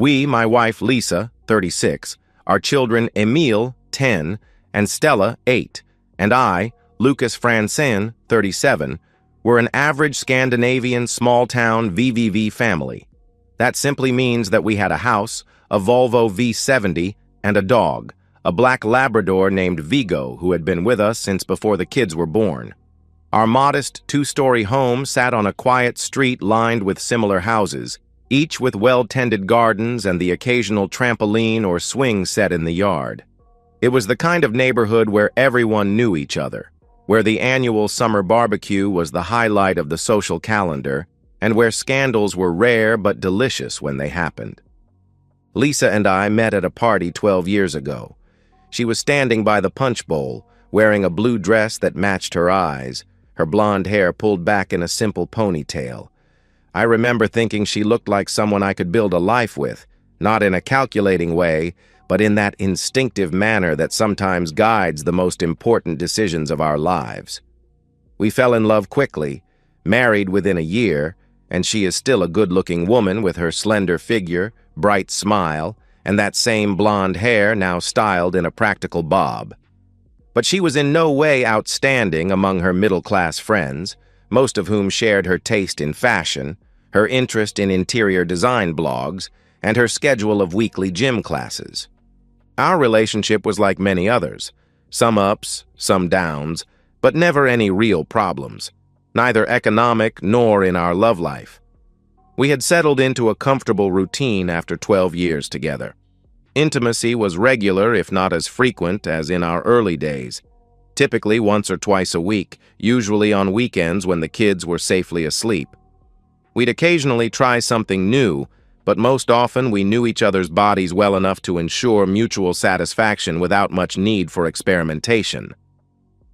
We, my wife Lisa, 36, our children Emile, 10, and Stella, 8, and I, Lucas Francin, 37, were an average Scandinavian small-town VVV family. That simply means that we had a house, a Volvo V70, and a dog, a black Labrador named Vigo, who had been with us since before the kids were born. Our modest two-story home sat on a quiet street lined with similar houses, each with well-tended gardens and the occasional trampoline or swing set in the yard. It was the kind of neighborhood where everyone knew each other, where the annual summer barbecue was the highlight of the social calendar, and where scandals were rare but delicious when they happened. Lisa and I met at a party 12 years ago. She was standing by the punch bowl, wearing a blue dress that matched her eyes, her blonde hair pulled back in a simple ponytail. I remember thinking she looked like someone I could build a life with, not in a calculating way, but in that instinctive manner that sometimes guides the most important decisions of our lives. We fell in love quickly, married within a year, and she is still a good-looking woman with her slender figure, bright smile, and that same blonde hair now styled in a practical bob. But she was in no way outstanding among her middle-class friends, most of whom shared her taste in fashion, her interest in interior design blogs, and her schedule of weekly gym classes. Our relationship was like many others, some ups, some downs, but never any real problems, neither economic nor in our love life. We had settled into a comfortable routine after 12 years together. Intimacy was regular, if not as frequent as in our early days, typically once or twice a week, usually on weekends when the kids were safely asleep. We'd occasionally try something new, but most often we knew each other's bodies well enough to ensure mutual satisfaction without much need for experimentation.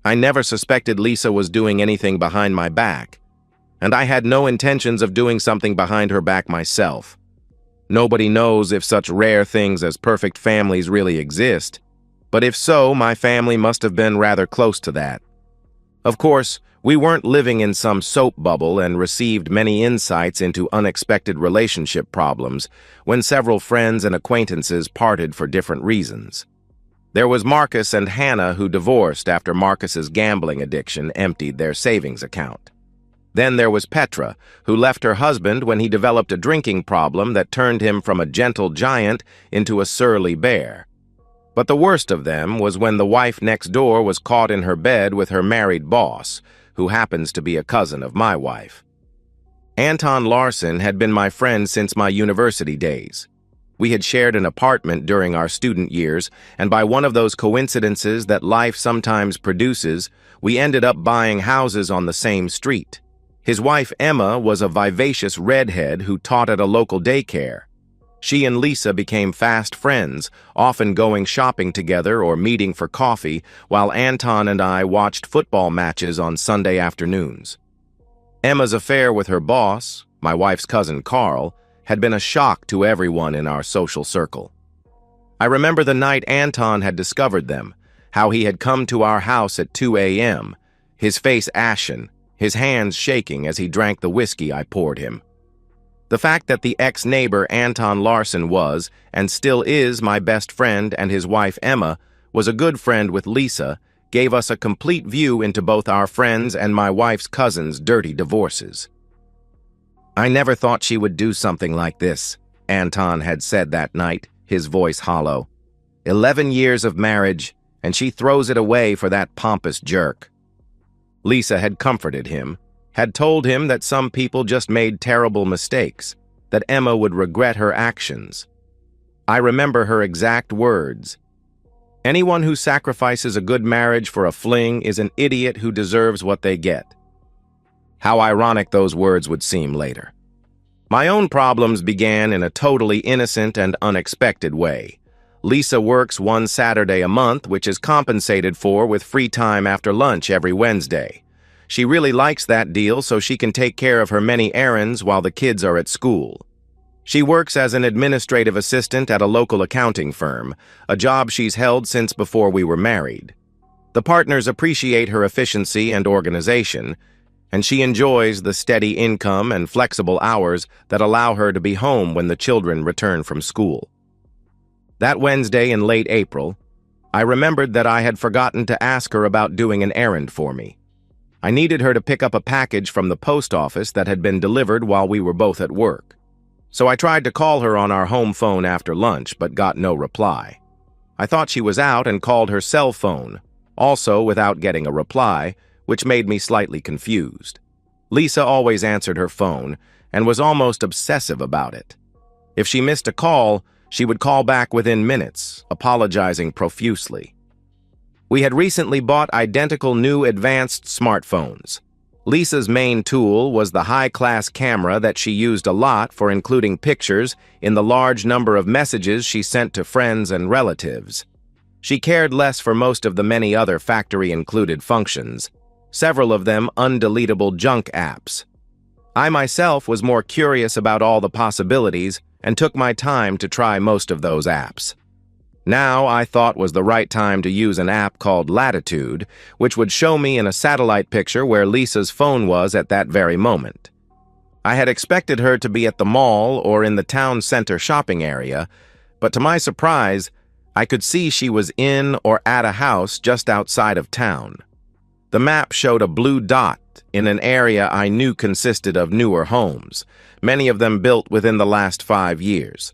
I never suspected Lisa was doing anything behind my back, and I had no intentions of doing something behind her back myself. Nobody knows if such rare things as perfect families really exist, but if so, my family must have been rather close to that. Of course, we weren't living in some soap bubble and received many insights into unexpected relationship problems when several friends and acquaintances parted for different reasons. There was Marcus and Hannah, who divorced after Marcus's gambling addiction emptied their savings account. Then there was Petra, who left her husband when he developed a drinking problem that turned him from a gentle giant into a surly bear. But the worst of them was when the wife next door was caught in her bed with her married boss, who happens to be a cousin of my wife. Anton Larson had been my friend since my university days. We had shared an apartment during our student years, and by one of those coincidences that life sometimes produces, we ended up buying houses on the same street. His wife Emma was a vivacious redhead who taught at a local daycare. She and Lisa became fast friends, often going shopping together or meeting for coffee, while Anton and I watched football matches on Sunday afternoons. Emma's affair with her boss, my wife's cousin Carl, had been a shock to everyone in our social circle. I remember the night Anton had discovered them, how he had come to our house at 2 a.m., his face ashen, his hands shaking as he drank the whiskey I poured him. The fact that the ex-neighbor Anton Larson was, and still is, my best friend and his wife Emma, was a good friend with Lisa, gave us a complete view into both our friends and my wife's cousin's dirty divorces. "I never thought she would do something like this," Anton had said that night, his voice hollow. 11 years of marriage, and she throws it away for that pompous jerk. Lisa had comforted him, had told him that some people just made terrible mistakes, that Emma would regret her actions. I remember her exact words. "Anyone who sacrifices a good marriage for a fling is an idiot who deserves what they get." How ironic those words would seem later. My own problems began in a totally innocent and unexpected way. Lisa works one Saturday a month, which is compensated for with free time after lunch every Wednesday. She really likes that deal so she can take care of her many errands while the kids are at school. She works as an administrative assistant at a local accounting firm, a job she's held since before we were married. The partners appreciate her efficiency and organization. and she enjoys the steady income and flexible hours that allow her to be home when the children return from school. That Wednesday in late April, I remembered that I had forgotten to ask her about doing an errand for me. I needed her to pick up a package from the post office that had been delivered while we were both at work. So I tried to call her on our home phone after lunch, but got no reply. I thought she was out and called her cell phone, also without getting a reply, which made me slightly confused. Lisa always answered her phone and was almost obsessive about it. If she missed a call, she would call back within minutes, apologizing profusely. We had recently bought identical new advanced smartphones. Lisa's main tool was the high-class camera that she used a lot for including pictures in the large number of messages she sent to friends and relatives. She cared less for most of the many other factory-included functions, several of them undeletable junk apps. I myself was more curious about all the possibilities and took my time to try most of those apps. Now I thought was the right time to use an app called Latitude, which would show me in a satellite picture where Lisa's phone was at that very moment. I had expected her to be at the mall or in the town center shopping area, but to my surprise, I could see she was in or at a house just outside of town. The map showed a blue dot in an area I knew consisted of newer homes, many of them built within the last 5 years.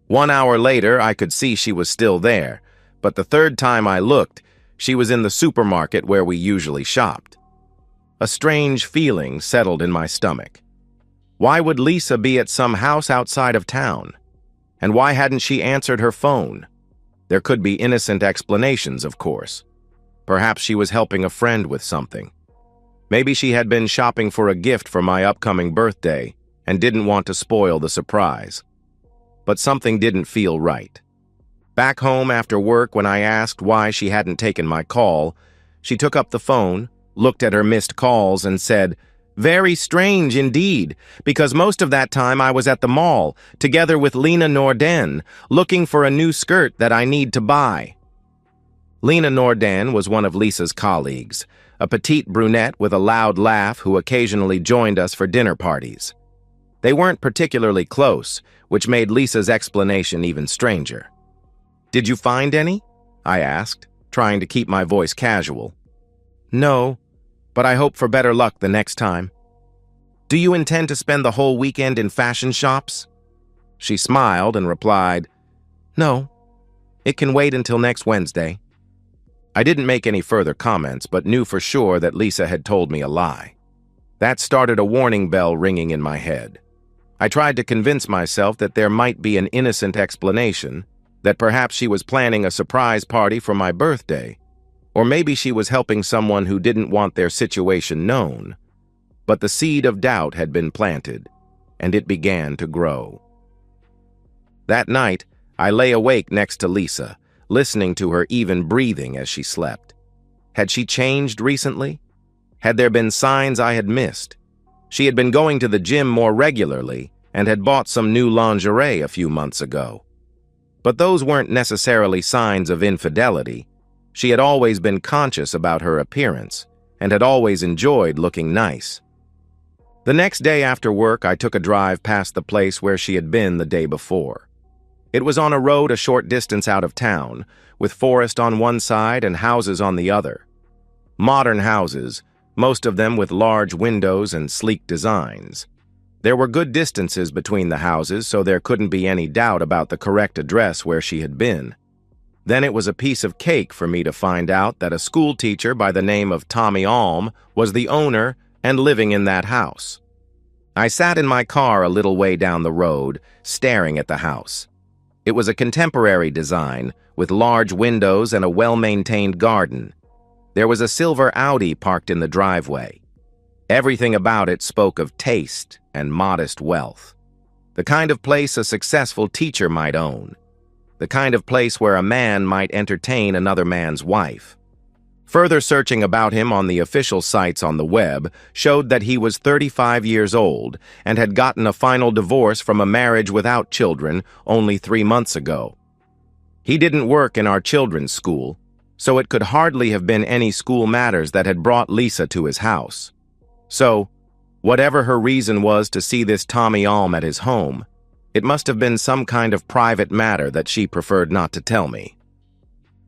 1 hour later, I could see she was still there, but the third time I looked, she was in the supermarket where we usually shopped. A strange feeling settled in my stomach. Why would Lisa be at some house outside of town? And why hadn't she answered her phone? There could be innocent explanations, of course. Perhaps she was helping a friend with something. Maybe she had been shopping for a gift for my upcoming birthday and didn't want to spoil the surprise. But something didn't feel right. Back home after work, when I asked why she hadn't taken my call, she took up the phone, looked at her missed calls, and said, "Very strange indeed, because most of that time I was at the mall, together with Lena Norden, looking for a new skirt that I need to buy." Lena Norden was one of Lisa's colleagues, a petite brunette with a loud laugh who occasionally joined us for dinner parties. They weren't particularly close, which made Lisa's explanation even stranger. "Did you find any?" I asked, trying to keep my voice casual. "No, but I hope for better luck the next time." "Do you intend to spend the whole weekend in fashion shops?" She smiled and replied, "No, it can wait until next Wednesday." I didn't make any further comments, but knew for sure that Lisa had told me a lie. That started a warning bell ringing in my head. I tried to convince myself that there might be an innocent explanation, that perhaps she was planning a surprise party for my birthday, or maybe she was helping someone who didn't want their situation known. But the seed of doubt had been planted, and it began to grow. That night, I lay awake next to Lisa, listening to her even breathing as she slept. Had she changed recently? Had there been signs I had missed? She had been going to the gym more regularly and had bought some new lingerie a few months ago. But those weren't necessarily signs of infidelity. She had always been conscious about her appearance and had always enjoyed looking nice. The next day after work, I took a drive past the place where she had been the day before. It was on a road a short distance out of town, with forest on one side and houses on the other. Modern houses, most of them with large windows and sleek designs. There were good distances between the houses, so there couldn't be any doubt about the correct address where she had been. Then it was a piece of cake for me to find out that a school teacher by the name of Tommy Alm was the owner and living in that house. I sat in my car a little way down the road, staring at the house. It was a contemporary design, with large windows and a well-maintained garden. There was a silver Audi parked in the driveway. Everything about it spoke of taste and modest wealth. The kind of place a successful teacher might own. The kind of place where a man might entertain another man's wife. Further searching about him on the official sites on the web showed that he was 35 years old and had gotten a final divorce from a marriage without children only 3 months ago. He didn't work in our children's school, so it could hardly have been any school matters that had brought Lisa to his house. So, whatever her reason was to see this Tommy Alm at his home, it must have been some kind of private matter that she preferred not to tell me.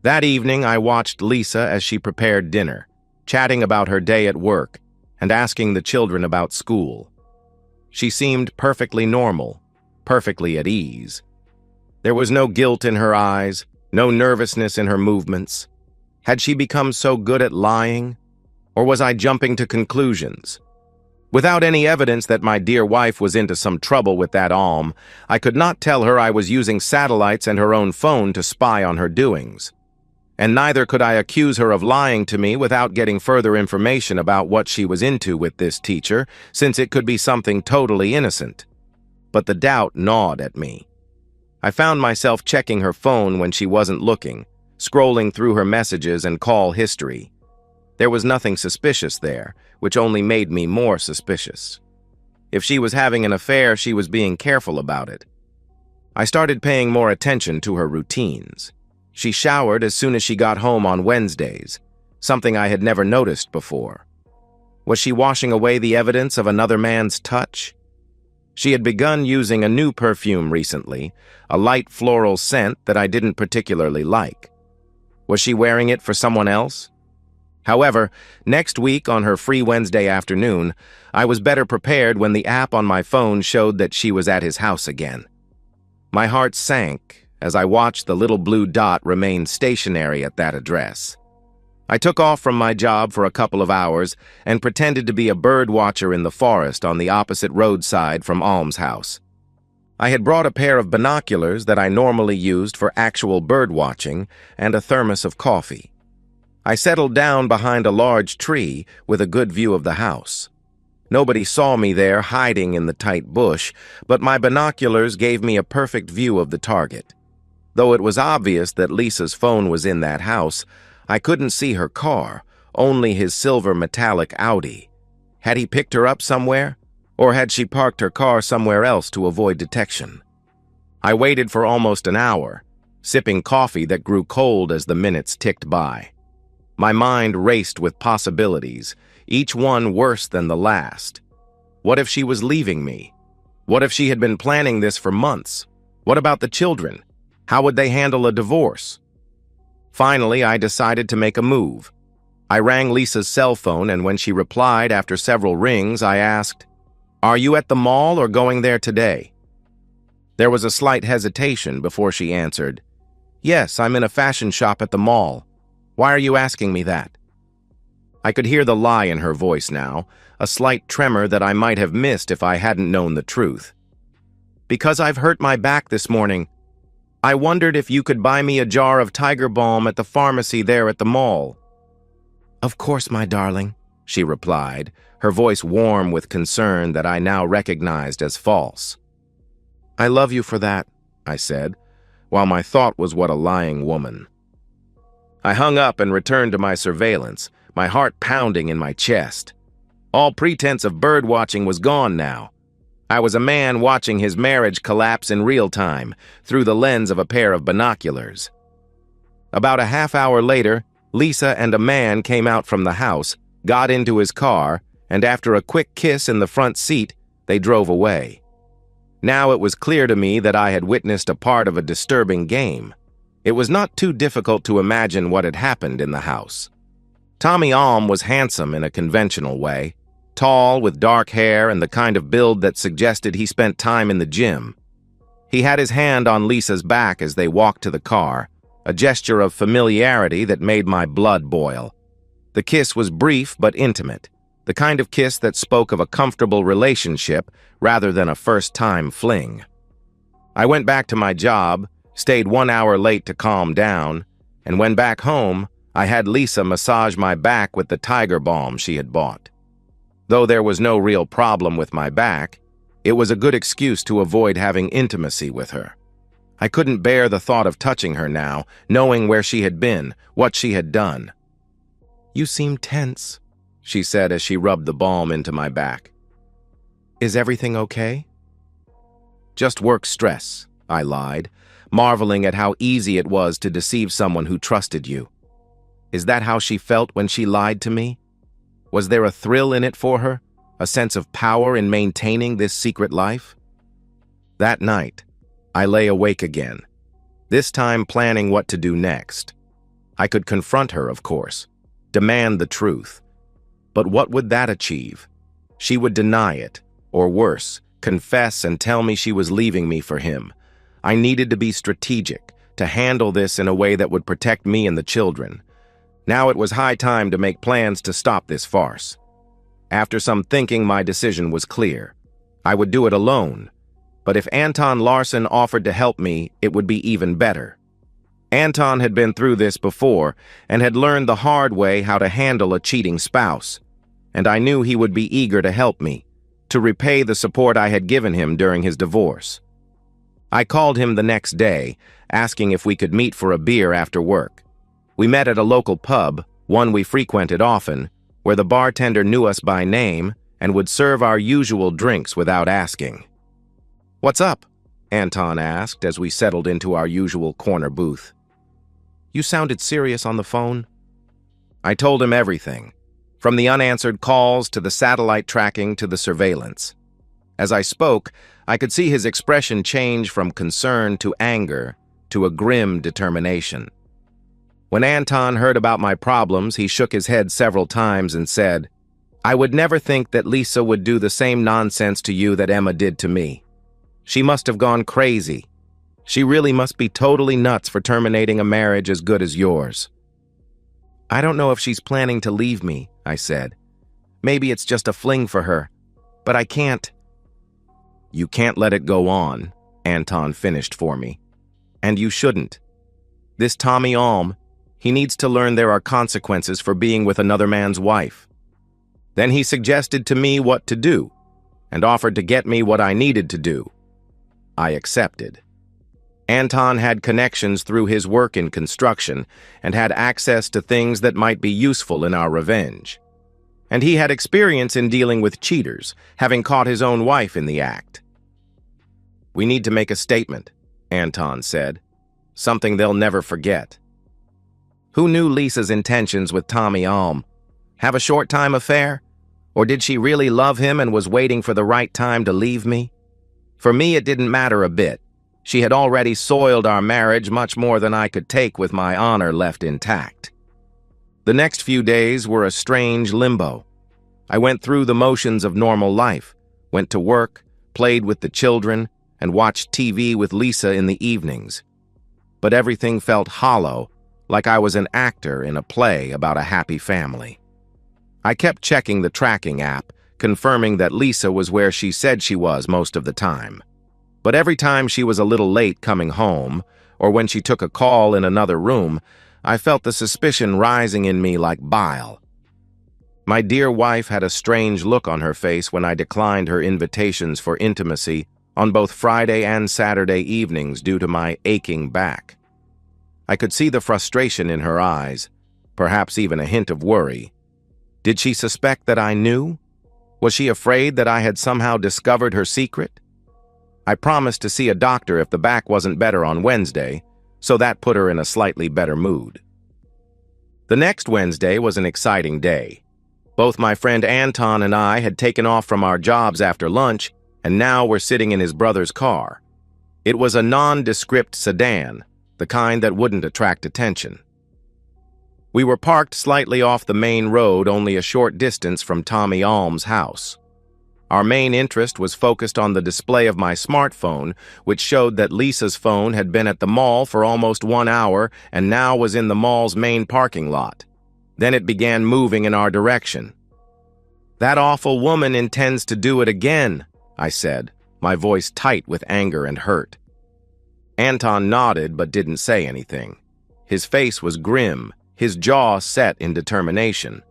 That evening, I watched Lisa as she prepared dinner, chatting about her day at work and asking the children about school. She seemed perfectly normal, perfectly at ease. There was no guilt in her eyes, no nervousness in her movements. Had she become so good at lying? Or was I jumping to conclusions? Without any evidence that my dear wife was into some trouble with that Alm, I could not tell her I was using satellites and her own phone to spy on her doings. And neither could I accuse her of lying to me without getting further information about what she was into with this teacher, since it could be something totally innocent. But the doubt gnawed at me. I found myself checking her phone when she wasn't looking, scrolling through her messages and call history. There was nothing suspicious there, which only made me more suspicious. If she was having an affair, she was being careful about it. I started paying more attention to her routines. She showered as soon as she got home on Wednesdays, something I had never noticed before. Was she washing away the evidence of another man's touch? She had begun using a new perfume recently, a light floral scent that I didn't particularly like. Was she wearing it for someone else? However, next week on her free Wednesday afternoon, I was better prepared when the app on my phone showed that she was at his house again. My heart sank as I watched the little blue dot remain stationary at that address. I took off from my job for a couple of hours and pretended to be a bird watcher in the forest on the opposite roadside from Alm's house. I had brought a pair of binoculars that I normally used for actual bird watching and a thermos of coffee. I settled down behind a large tree with a good view of the house. Nobody saw me there hiding in the tight bush, but my binoculars gave me a perfect view of the target. Though it was obvious that Lisa's phone was in that house, I couldn't see her car, only his silver metallic Audi. Had he picked her up somewhere? Or had she parked her car somewhere else to avoid detection? I waited for almost an hour, sipping coffee that grew cold as the minutes ticked by. My mind raced with possibilities, each one worse than the last. What if she was leaving me? What if she had been planning this for months? What about the children? How would they handle a divorce? Finally, I decided to make a move. I rang Lisa's cell phone, and when she replied after several rings, I asked, "Are you at the mall or going there today?" There was a slight hesitation before she answered, "Yes, I'm in a fashion shop at the mall. Why are you asking me that?" I could hear the lie in her voice now, a slight tremor that I might have missed if I hadn't known the truth. "Because I've hurt my back this morning. I wondered if you could buy me a jar of Tiger Balm at the pharmacy there at the mall." "Of course, my darling," she replied, her voice warm with concern that I now recognized as false. "I love you for that," I said, while my thought was what a lying woman. I hung up and returned to my surveillance, my heart pounding in my chest. All pretense of bird watching was gone now. I was a man watching his marriage collapse in real time, through the lens of a pair of binoculars. About a half hour later, Lisa and a man came out from the house, got into his car, and after a quick kiss in the front seat, they drove away. Now it was clear to me that I had witnessed a part of a disturbing game. It was not too difficult to imagine what had happened in the house. Tommy Alm was handsome in a conventional way, tall with dark hair and the kind of build that suggested he spent time in the gym. He had his hand on Lisa's back as they walked to the car, a gesture of familiarity that made my blood boil. The kiss was brief but intimate, the kind of kiss that spoke of a comfortable relationship rather than a first-time fling. I went back to my job, stayed 1 hour late to calm down, and when back home, I had Lisa massage my back with the Tiger Balm she had bought. Though there was no real problem with my back, it was a good excuse to avoid having intimacy with her. I couldn't bear the thought of touching her now, knowing where she had been, what she had done. "You seem tense," she said as she rubbed the balm into my back. "Is everything okay?" "Just work stress," I lied, marveling at how easy it was to deceive someone who trusted you. Is that how she felt when she lied to me? Was there a thrill in it for her, a sense of power in maintaining this secret life? That night, I lay awake again, this time planning what to do next. I could confront her, of course, demand the truth. But what would that achieve? She would deny it, or worse, confess and tell me she was leaving me for him. I needed to be strategic, to handle this in a way that would protect me and the children. Now it was high time to make plans to stop this farce. After some thinking, my decision was clear. I would do it alone, but if Anton Larson offered to help me, it would be even better. Anton had been through this before and had learned the hard way how to handle a cheating spouse, and I knew he would be eager to help me, to repay the support I had given him during his divorce. I called him the next day, asking if we could meet for a beer after work. We met at a local pub, one we frequented often, where the bartender knew us by name and would serve our usual drinks without asking. "What's up?" Anton asked as we settled into our usual corner booth. "You sounded serious on the phone." I told him everything, from the unanswered calls to the satellite tracking to the surveillance. As I spoke, I could see his expression change from concern to anger to a grim determination. When Anton heard about my problems, he shook his head several times and said, "I would never think that Lisa would do the same nonsense to you that Emma did to me. She must have gone crazy. She really must be totally nuts for terminating a marriage as good as yours." "I don't know if she's planning to leave me," I said. "Maybe it's just a fling for her, but I can't." "You can't let it go on," Anton finished for me. "And you shouldn't. This Tommy Alm, he needs to learn there are consequences for being with another man's wife." Then he suggested to me what to do, and offered to get me what I needed to do. I accepted. Anton had connections through his work in construction and had access to things that might be useful in our revenge. And he had experience in dealing with cheaters, having caught his own wife in the act. "We need to make a statement," Anton said. "Something they'll never forget." Who knew Lisa's intentions with Tommy Alm? Have a short-time affair? Or did she really love him and was waiting for the right time to leave me? For me, it didn't matter a bit. She had already soiled our marriage much more than I could take with my honor left intact. The next few days were a strange limbo. I went through the motions of normal life, went to work, played with the children, and watched TV with Lisa in the evenings. But everything felt hollow, like I was an actor in a play about a happy family. I kept checking the tracking app, confirming that Lisa was where she said she was most of the time. But every time she was a little late coming home, or when she took a call in another room, I felt the suspicion rising in me like bile. My dear wife had a strange look on her face when I declined her invitations for intimacy on both Friday and Saturday evenings due to my aching back. I could see the frustration in her eyes, perhaps even a hint of worry. Did she suspect that I knew? Was she afraid that I had somehow discovered her secret? I promised to see a doctor if the back wasn't better on Wednesday, so that put her in a slightly better mood. The next Wednesday was an exciting day. Both my friend Anton and I had taken off from our jobs after lunch, and now were sitting in his brother's car. It was a nondescript sedan, the kind that wouldn't attract attention. We were parked slightly off the main road, only a short distance from Tommy Alm's house. Our main interest was focused on the display of my smartphone, which showed that Lisa's phone had been at the mall for almost 1 hour and now was in the mall's main parking lot. Then it began moving in our direction. "That awful woman intends to do it again," I said, my voice tight with anger and hurt. Anton nodded but didn't say anything. His face was grim, his jaw set in determination.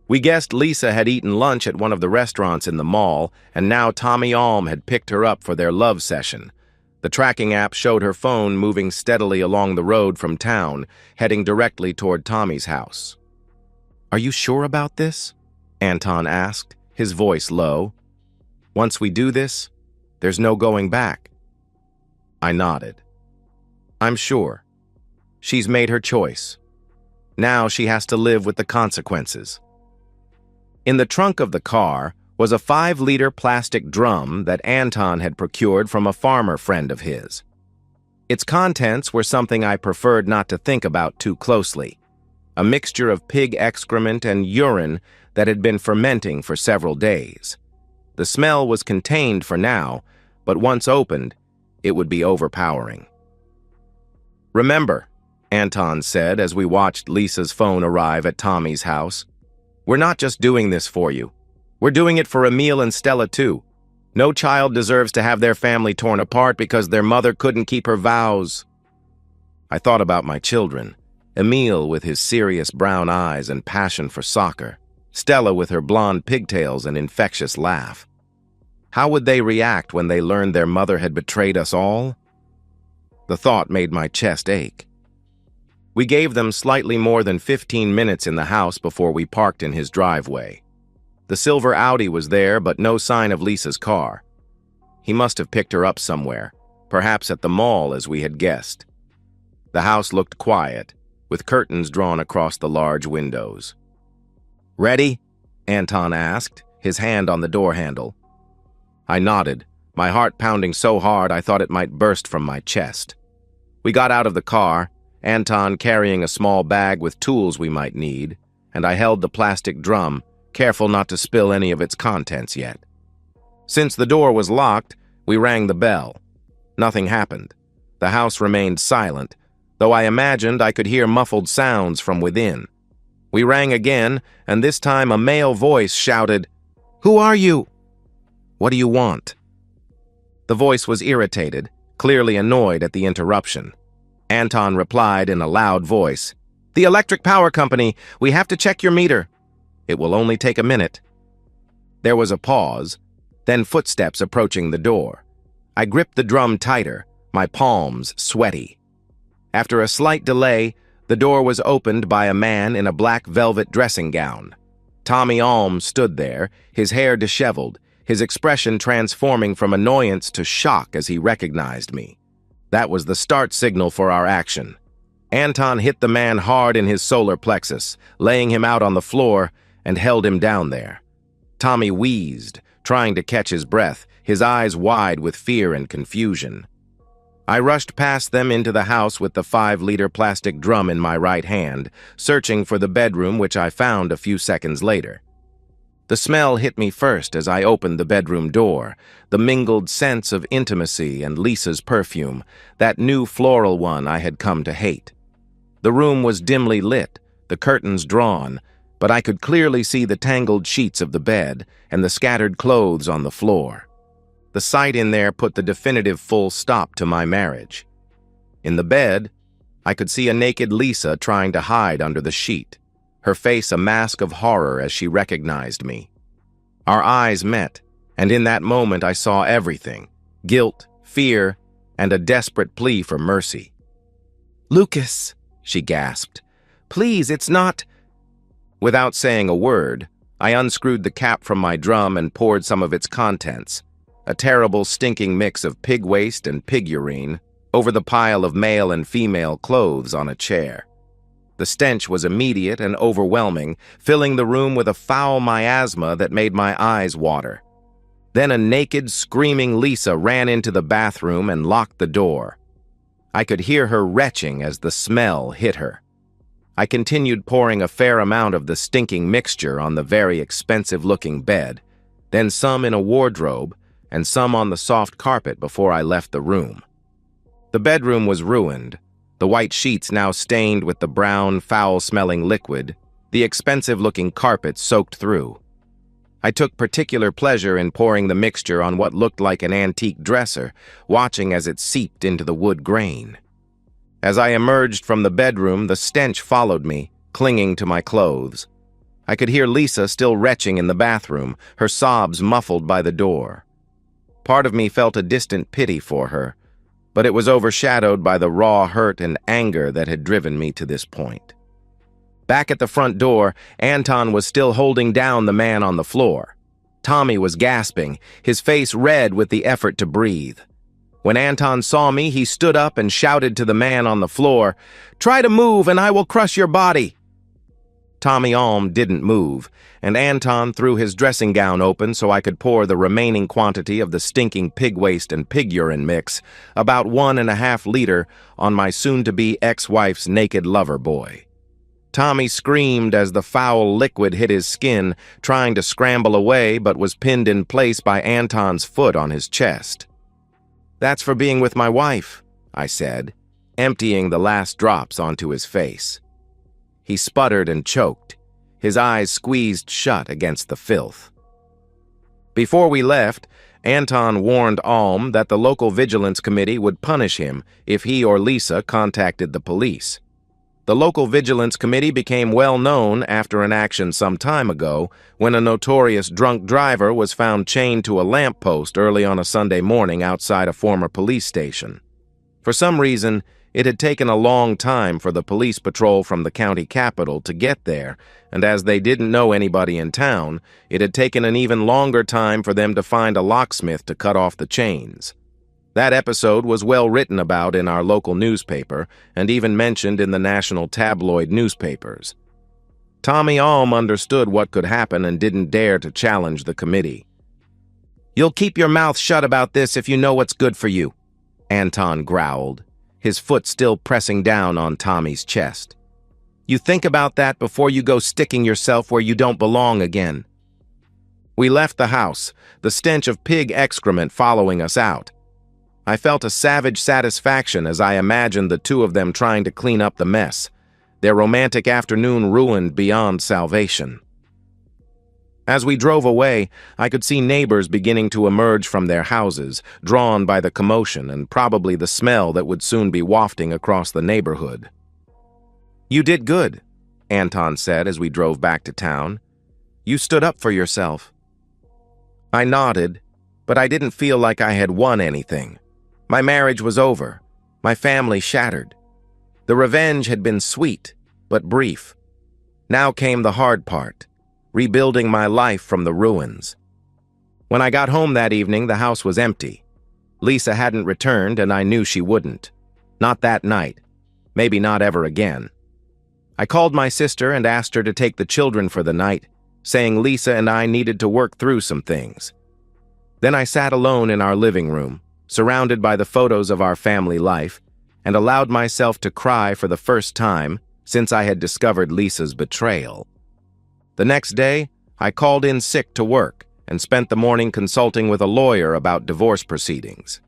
We guessed Lisa had eaten lunch at one of the restaurants in the mall, and now Tommy Alm had picked her up for their love session. The tracking app showed her phone moving steadily along the road from town, heading directly toward Tommy's house. "Are you sure about this?" Anton asked, his voice low. "Once we do this, there's no going back." I nodded. "I'm sure. She's made her choice. Now she has to live with the consequences." In the trunk of the car, was a 5-liter plastic drum that Anton had procured from a farmer friend of his. Its contents were something I preferred not to think about too closely, a mixture of pig excrement and urine that had been fermenting for several days. The smell was contained for now, but once opened, it would be overpowering. "Remember," Anton said as we watched Lisa's phone arrive at Tommy's house, "we're not just doing this for you. We're doing it for Emil and Stella too. No child deserves to have their family torn apart because their mother couldn't keep her vows." I thought about my children, Emil with his serious brown eyes and passion for soccer, Stella with her blonde pigtails and infectious laugh. How would they react when they learned their mother had betrayed us all? The thought made my chest ache. We gave them slightly more than 15 minutes in the house before we parked in his driveway. The silver Audi was there, but no sign of Lisa's car. He must have picked her up somewhere, perhaps at the mall as we had guessed. The house looked quiet, with curtains drawn across the large windows. "Ready?" Anton asked, his hand on the door handle. I nodded, my heart pounding so hard I thought it might burst from my chest. We got out of the car, Anton carrying a small bag with tools we might need, and I held the plastic drum, careful not to spill any of its contents yet. Since the door was locked, we rang the bell. Nothing happened. The house remained silent, though I imagined I could hear muffled sounds from within. We rang again, and this time a male voice shouted, "Who are you?" "What do you want?" The voice was irritated, clearly annoyed at the interruption. Anton replied in a loud voice, "The electric power company. We have to check your meter. It will only take a minute." There was a pause, then footsteps approaching the door. I gripped the drum tighter, my palms sweaty. After a slight delay, the door was opened by a man in a black velvet dressing gown. Tommy Alm stood there, his hair disheveled, his expression transforming from annoyance to shock as he recognized me. That was the start signal for our action. Anton hit the man hard in his solar plexus, laying him out on the floor, and held him down there. Tommy wheezed, trying to catch his breath, his eyes wide with fear and confusion. I rushed past them into the house with the 5-liter plastic drum in my right hand, searching for the bedroom which I found a few seconds later. The smell hit me first as I opened the bedroom door, the mingled sense of intimacy and Lisa's perfume, that new floral one I had come to hate. The room was dimly lit, the curtains drawn, but I could clearly see the tangled sheets of the bed and the scattered clothes on the floor. The sight in there put the definitive full stop to my marriage. In the bed, I could see a naked Lisa trying to hide under the sheet, her face a mask of horror as she recognized me. Our eyes met, and in that moment I saw everything: guilt, fear, and a desperate plea for mercy. "Lucas," she gasped, "please, it's not—" Without saying a word, I unscrewed the cap from my drum and poured some of its contents, a terrible stinking mix of pig waste and pig urine, over the pile of male and female clothes on a chair. The stench was immediate and overwhelming, filling the room with a foul miasma that made my eyes water. Then a naked, screaming Lisa ran into the bathroom and locked the door. I could hear her retching as the smell hit her. I continued pouring a fair amount of the stinking mixture on the very expensive-looking bed, then some in a wardrobe, and some on the soft carpet before I left the room. The bedroom was ruined, the white sheets now stained with the brown, foul-smelling liquid, the expensive-looking carpet soaked through. I took particular pleasure in pouring the mixture on what looked like an antique dresser, watching as it seeped into the wood grain. As I emerged from the bedroom, the stench followed me, clinging to my clothes. I could hear Lisa still retching in the bathroom, her sobs muffled by the door. Part of me felt a distant pity for her, but it was overshadowed by the raw hurt and anger that had driven me to this point. Back at the front door, Anton was still holding down the man on the floor. Tommy was gasping, his face red with the effort to breathe. When Anton saw me, he stood up and shouted to the man on the floor, "Try to move and I will crush your body." Tommy Alm didn't move, and Anton threw his dressing gown open so I could pour the remaining quantity of the stinking pig waste and pig urine mix, about 1.5 liters, on my soon-to-be ex-wife's naked lover boy. Tommy screamed as the foul liquid hit his skin, trying to scramble away but was pinned in place by Anton's foot on his chest. "That's for being with my wife," I said, emptying the last drops onto his face. He sputtered and choked, his eyes squeezed shut against the filth. Before we left, Anton warned Alm that the local vigilance committee would punish him if he or Lisa contacted the police. The local vigilance committee became well known after an action some time ago when a notorious drunk driver was found chained to a lamppost early on a Sunday morning outside a former police station. For some reason, it had taken a long time for the police patrol from the county capital to get there, and as they didn't know anybody in town, it had taken an even longer time for them to find a locksmith to cut off the chains. That episode was well written about in our local newspaper and even mentioned in the national tabloid newspapers. Tommy Alm understood what could happen and didn't dare to challenge the committee. "You'll keep your mouth shut about this if you know what's good for you," Anton growled, his foot still pressing down on Tommy's chest. "You think about that before you go sticking yourself where you don't belong again." We left the house, the stench of pig excrement following us out. I felt a savage satisfaction as I imagined the two of them trying to clean up the mess, their romantic afternoon ruined beyond salvation. As we drove away, I could see neighbors beginning to emerge from their houses, drawn by the commotion and probably the smell that would soon be wafting across the neighborhood. "You did good," Anton said as we drove back to town. "You stood up for yourself." I nodded, but I didn't feel like I had won anything. My marriage was over, my family shattered. The revenge had been sweet, but brief. Now came the hard part, rebuilding my life from the ruins. When I got home that evening, the house was empty. Lisa hadn't returned, and I knew she wouldn't. Not that night. Maybe not ever again. I called my sister and asked her to take the children for the night, saying Lisa and I needed to work through some things. Then I sat alone in our living room, surrounded by the photos of our family life, and allowed myself to cry for the first time since I had discovered Lisa's betrayal. The next day, I called in sick to work and spent the morning consulting with a lawyer about divorce proceedings.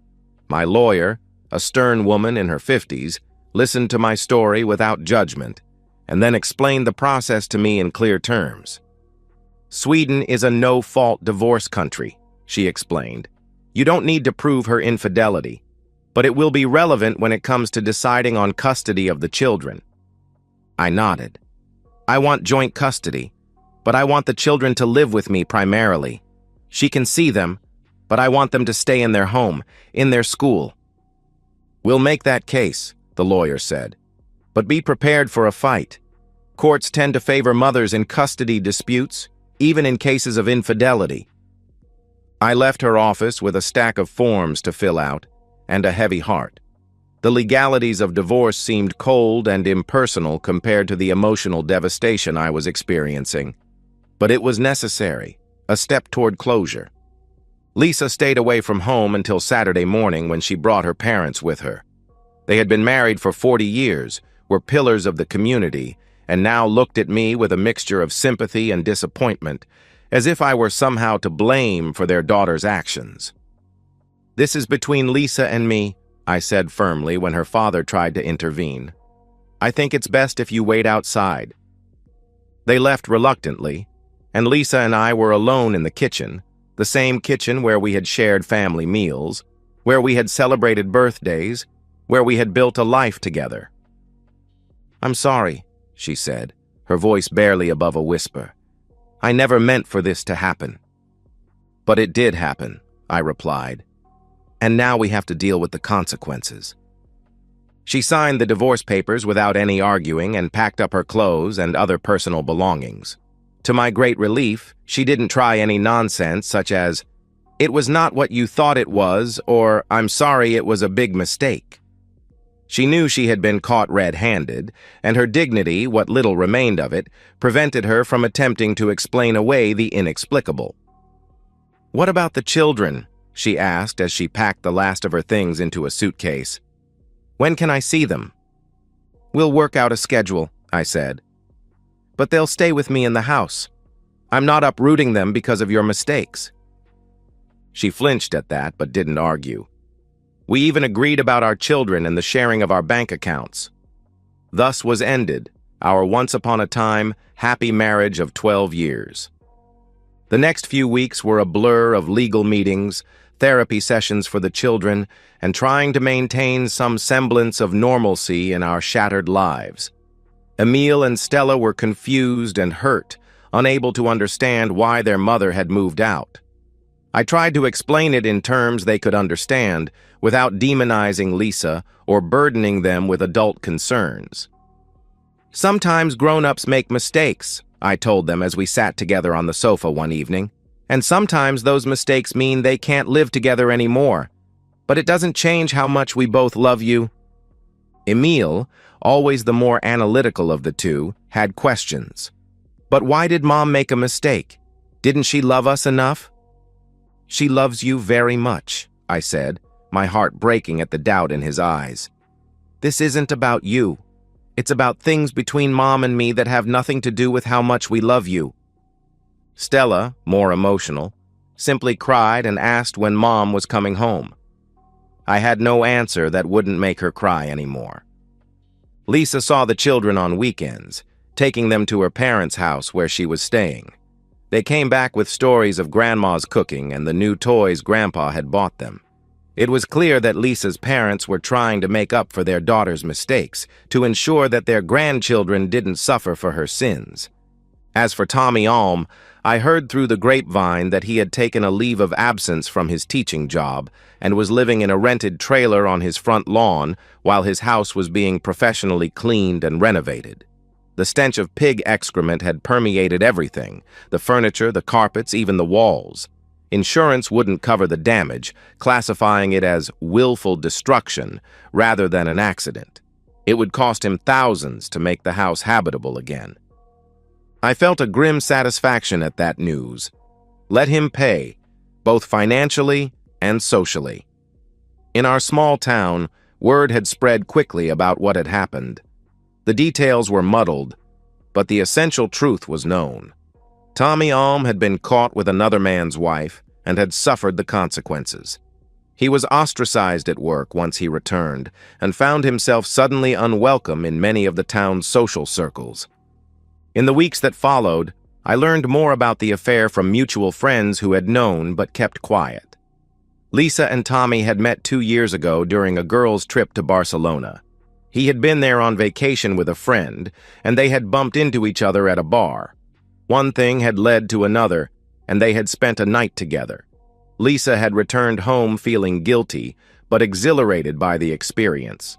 My lawyer, a stern woman in her 50s, listened to my story without judgment and then explained the process to me in clear terms. "Sweden is a no-fault divorce country," she explained. "You don't need to prove her infidelity, but it will be relevant when it comes to deciding on custody of the children." I nodded. "I want joint custody, but I want the children to live with me primarily. She can see them, but I want them to stay in their home, in their school." "We'll make that case," the lawyer said. "But be prepared for a fight. Courts tend to favor mothers in custody disputes, even in cases of infidelity." I left her office with a stack of forms to fill out and a heavy heart. The legalities of divorce seemed cold and impersonal compared to the emotional devastation I was experiencing. But it was necessary, a step toward closure. Lisa stayed away from home until Saturday morning when she brought her parents with her. They had been married for 40 years, were pillars of the community, and now looked at me with a mixture of sympathy and disappointment, as if I were somehow to blame for their daughter's actions. "This is between Lisa and me," I said firmly when her father tried to intervene. "I think it's best if you wait outside." They left reluctantly, and Lisa and I were alone in the kitchen, the same kitchen where we had shared family meals, where we had celebrated birthdays, where we had built a life together. "I'm sorry," she said, her voice barely above a whisper. "I never meant for this to happen." "But it did happen," I replied. "And now we have to deal with the consequences." She signed the divorce papers without any arguing and packed up her clothes and other personal belongings. To my great relief, she didn't try any nonsense such as, "It was not what you thought it was," or "I'm sorry, it was a big mistake." She knew she had been caught red-handed, and her dignity, what little remained of it, prevented her from attempting to explain away the inexplicable. "What about the children?" she asked as she packed the last of her things into a suitcase. "When can I see them?" "We'll work out a schedule," I said. "But they'll stay with me in the house. I'm not uprooting them because of your mistakes." She flinched at that, but didn't argue. We even agreed about our children and the sharing of our bank accounts. Thus was ended our once-upon-a-time happy marriage of 12 years. The next few weeks were a blur of legal meetings, therapy sessions for the children, and trying to maintain some semblance of normalcy in our shattered lives. Emil and Stella were confused and hurt, unable to understand why their mother had moved out. I tried to explain it in terms they could understand, without demonizing Lisa or burdening them with adult concerns. "Sometimes grown-ups make mistakes," I told them as we sat together on the sofa one evening, "and sometimes those mistakes mean they can't live together anymore. But it doesn't change how much we both love you." Emil, always the more analytical of the two, had questions. "But why did Mom make a mistake? Didn't she love us enough?" "She loves you very much," I said, my heart breaking at the doubt in his eyes. "This isn't about you. It's about things between Mom and me that have nothing to do with how much we love you." Stella, more emotional, simply cried and asked when Mom was coming home. I had no answer that wouldn't make her cry anymore. Lisa saw the children on weekends, taking them to her parents' house where she was staying. They came back with stories of Grandma's cooking and the new toys Grandpa had bought them. It was clear that Lisa's parents were trying to make up for their daughter's mistakes, to ensure that their grandchildren didn't suffer for her sins. As for Tommy Alm, I heard through the grapevine that he had taken a leave of absence from his teaching job and was living in a rented trailer on his front lawn while his house was being professionally cleaned and renovated. The stench of pig excrement had permeated everything, the furniture, the carpets, even the walls. Insurance wouldn't cover the damage, classifying it as willful destruction rather than an accident. It would cost him thousands to make the house habitable again. I felt a grim satisfaction at that news. Let him pay, both financially and socially. In our small town, word had spread quickly about what had happened. The details were muddled, but the essential truth was known. Tommy Alm had been caught with another man's wife and had suffered the consequences. He was ostracized at work once he returned and found himself suddenly unwelcome in many of the town's social circles. In the weeks that followed, I learned more about the affair from mutual friends who had known but kept quiet. Lisa and Tommy had met 2 years ago during a girls' trip to Barcelona. He had been there on vacation with a friend, and they had bumped into each other at a bar. One thing had led to another, and they had spent a night together. Lisa had returned home feeling guilty, but exhilarated by the experience.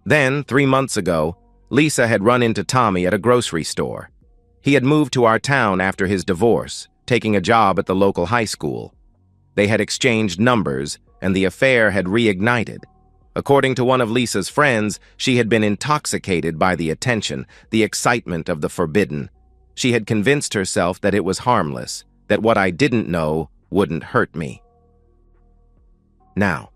Then, 3 months ago, Lisa had run into Tommy at a grocery store. He had moved to our town after his divorce, taking a job at the local high school. They had exchanged numbers, and the affair had reignited. According to one of Lisa's friends, she had been intoxicated by the attention, the excitement of the forbidden. She had convinced herself that it was harmless, that what I didn't know wouldn't hurt me. Now,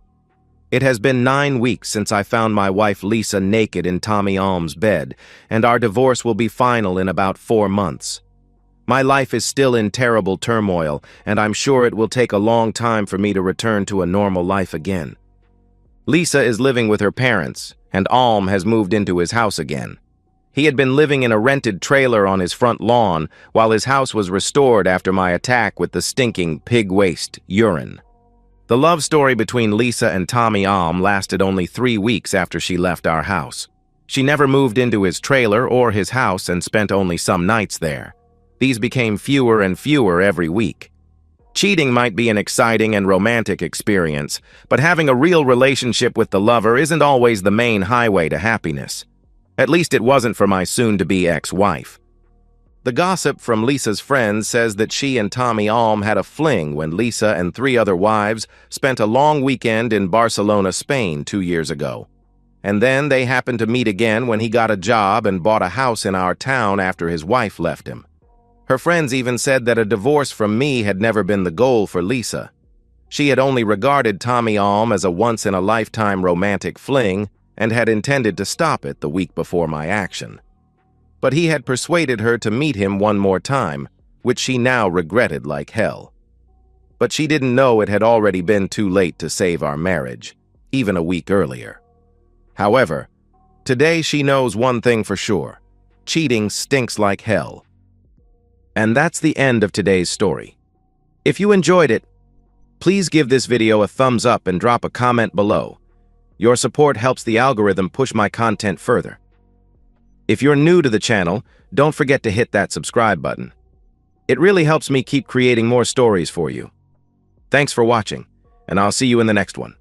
it has been 9 weeks since I found my wife Lisa naked in Tommy Alm's bed, and our divorce will be final in about 4 months. My life is still in terrible turmoil, and I'm sure it will take a long time for me to return to a normal life again. Lisa is living with her parents, and Alm has moved into his house again. He had been living in a rented trailer on his front lawn while his house was restored after my attack with the stinking pig waste urine. The love story between Lisa and Tommy Alm lasted only 3 weeks after she left our house. She never moved into his trailer or his house and spent only some nights there. These became fewer and fewer every week. Cheating might be an exciting and romantic experience, but having a real relationship with the lover isn't always the main highway to happiness. At least it wasn't for my soon-to-be ex-wife. The gossip from Lisa's friends says that she and Tommy Alm had a fling when Lisa and 3 other wives spent a long weekend in Barcelona, Spain 2 years ago. and then they happened to meet again when he got a job and bought a house in our town after his wife left him. Her friends even said that a divorce from me had never been the goal for Lisa. She had only regarded Tommy Alm as a once-in-a-lifetime romantic fling and had intended to stop it the week before my action. But he had persuaded her to meet him one more time, which she now regretted like hell. But she didn't know it had already been too late to save our marriage, even a week earlier. However, today she knows one thing for sure: cheating stinks like hell. And that's the end of today's story. If you enjoyed it, please give this video a thumbs up and drop a comment below. Your support helps the algorithm push my content further. If you're new to the channel, don't forget to hit that subscribe button. It really helps me keep creating more stories for you. Thanks for watching, and I'll see you in the next one.